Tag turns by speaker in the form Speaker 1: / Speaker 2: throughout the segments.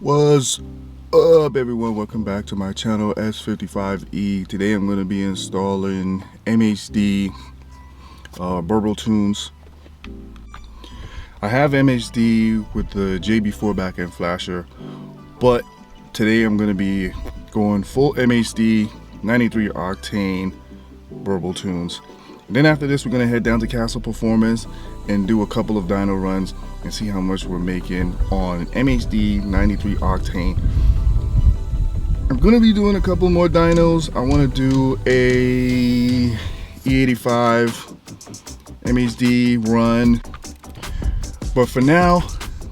Speaker 1: What's up, everyone? Welcome back to my channel S55E. Today I'm going to be installing MHD burble tunes. I have MHD with the JB4 back-end flasher, but today I'm going to be going full MHD 93 octane burble tunes. And then after this, we're going to head down to Castle Performance and do a couple of dyno runs and see how much we're making on MHD 93 octane. I'm going to be doing a couple more dynos. I want to do a E85 MHD run, but for now,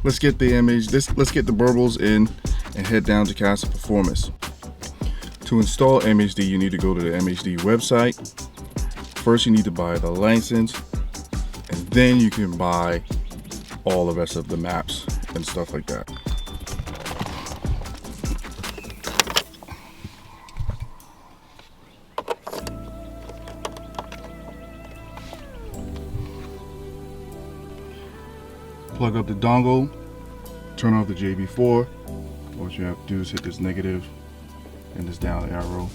Speaker 1: let's get the burbles in and head down to Castle Performance. To install MHD, you need to go to the MHD website. First, you need to buy the license, and then you can buy all the rest of the maps and stuff like that. Plug up the dongle, turn off the JB4. What you have to do is hit this negative and this down arrow,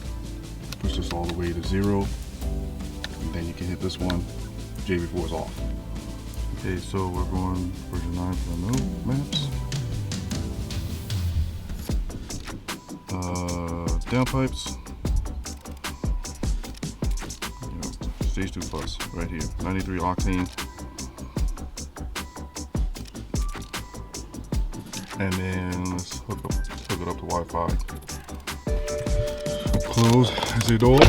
Speaker 1: push this all the way to 0. And then you can hit this one. JB4 is off. Okay, so we're going version 9.0 maps. Downpipes. Stage 2 plus right here. 93 octane. And then let's hook it up to Wi-Fi. Close the door.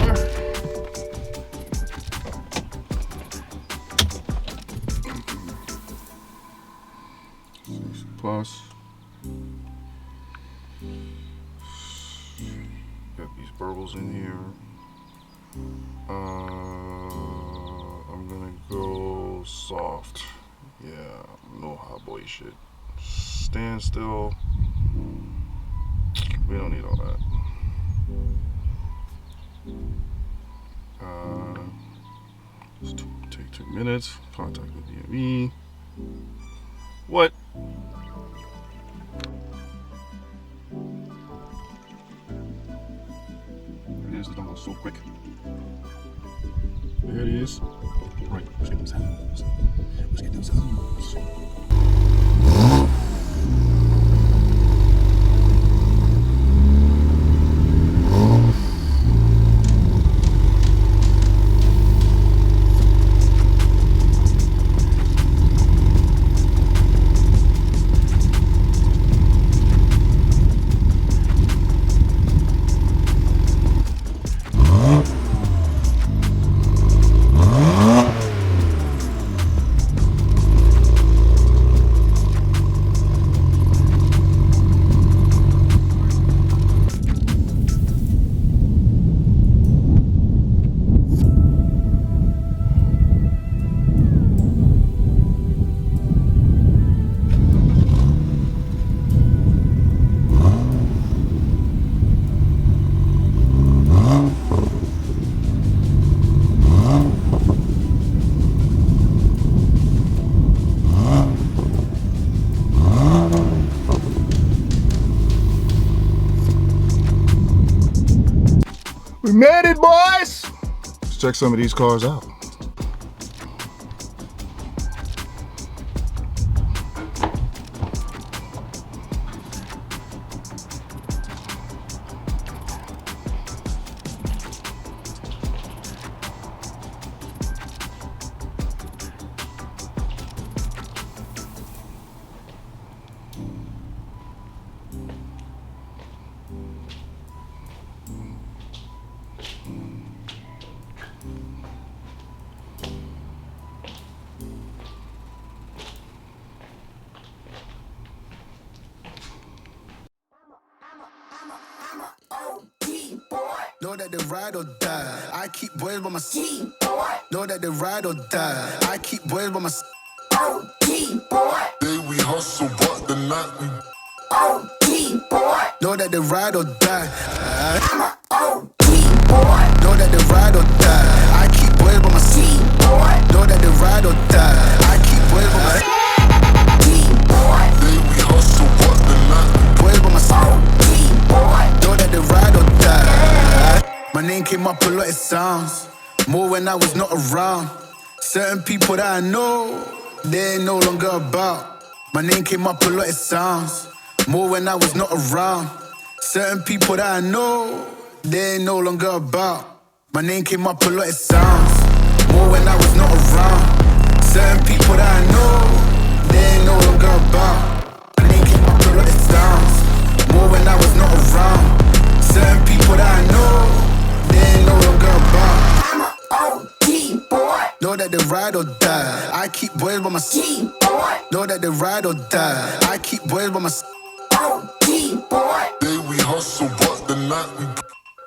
Speaker 1: Plus, got these burbles in here. I'm gonna go soft. Yeah, no hot boy shit. Stand still. We don't need all that. Just take 2 minutes. Contact with DME. What? It is done so quick. There it is. Right, let's get them sounds. Let's get them sounds. We made it, boys! Let's check some of these cars out.
Speaker 2: Know that they ride or die. I keep boys by my side. Know that they ride or die. I keep boys by my side.
Speaker 3: Day we hustle, but the night we
Speaker 2: Know that they ride or die. I'm a OG boy. Know that they ride or die. I keep boys by my side. Know that they ride or die. I keep boys by my side.
Speaker 3: day we hustle, but the night we
Speaker 2: Boys by my came up a lot, it sounds more when I was not around. Certain people that I know, they ain't no longer about. My name came up a lot, it sounds more when I was not around. Certain people that I know, they ain't no longer about. My name came up a lot, it sounds more when I was not around. Certain people that I know, they ain't no longer about. My name came up a lot, it sounds more when I was not around. Certain people that I know, they ain't no longer about. I'm a OG boy. Know that they ride or die. I keep boys by my side. Know that they ride or die. I keep boys by my side. OG boy.
Speaker 3: Day we hustle, but the night we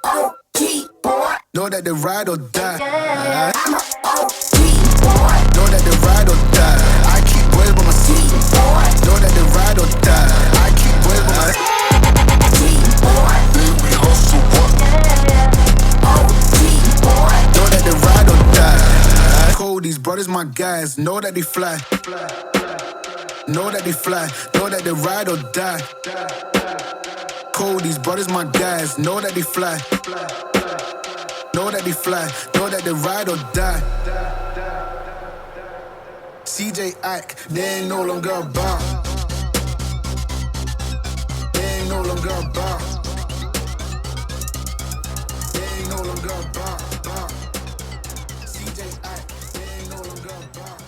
Speaker 2: OG boy. Know that they ride or die. I'm a OG boy. Know that they ride or die. I keep boys by my side. Know that they ride or die. I keep boys by my side.
Speaker 3: day we hustle, but
Speaker 2: Know that they ride or die. Cold, these brothers my guys. Know that they fly. Know that they fly. Know that they ride or die. Cold, these brothers my guys. Know that they fly. Know that they fly. Know that they ride or die. CJ Ike, they ain't no longer about. They ain't no longer about. They ain't no longer about. CJ Ike, they ain't no longer about.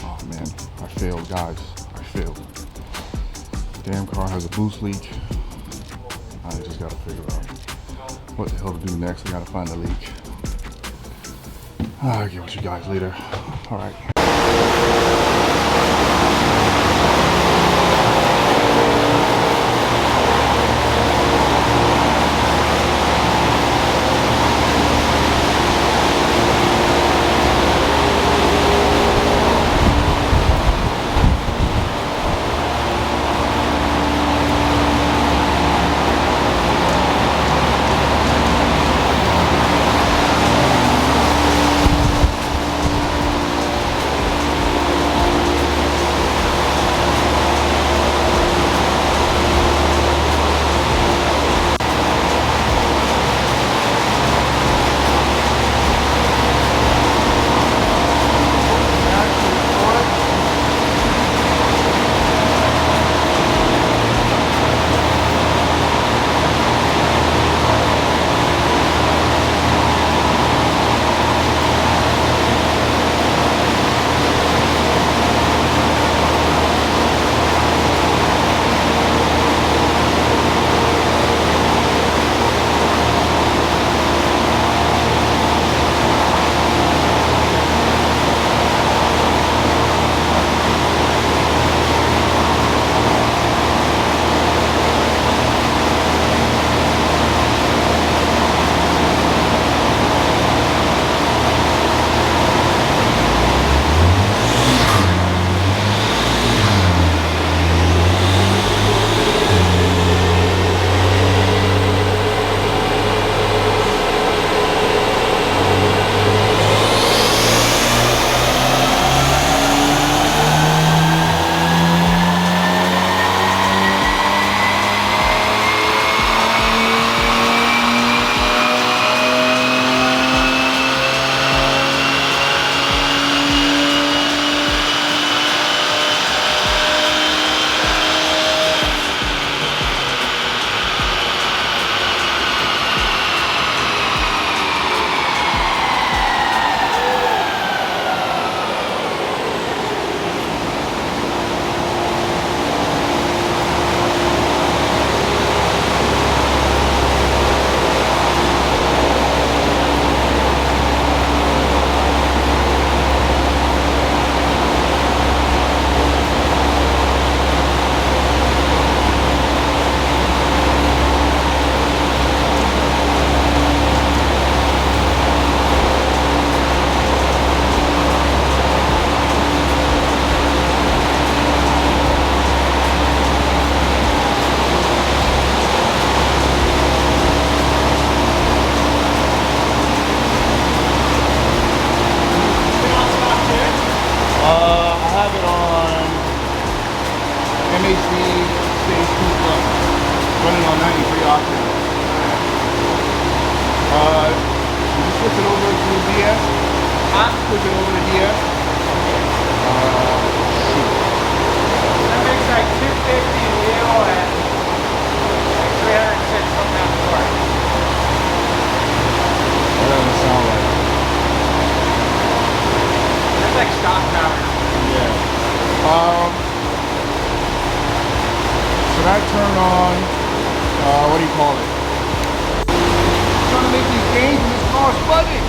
Speaker 1: Oh man, I failed, guys. I failed. Damn car has a boost leak. I just gotta figure out what the hell to do next. I gotta find the leak. I'll get with you guys later. Alright.
Speaker 4: Huh?
Speaker 1: Push it over to here. Shoot.
Speaker 4: That makes like 250 wheel and like 306 something out the door.
Speaker 1: That doesn't sound right.
Speaker 4: That's like stock power.
Speaker 1: Yeah. Should I turn on, what do you call it? I'm trying to make these gains in this car's buzzing.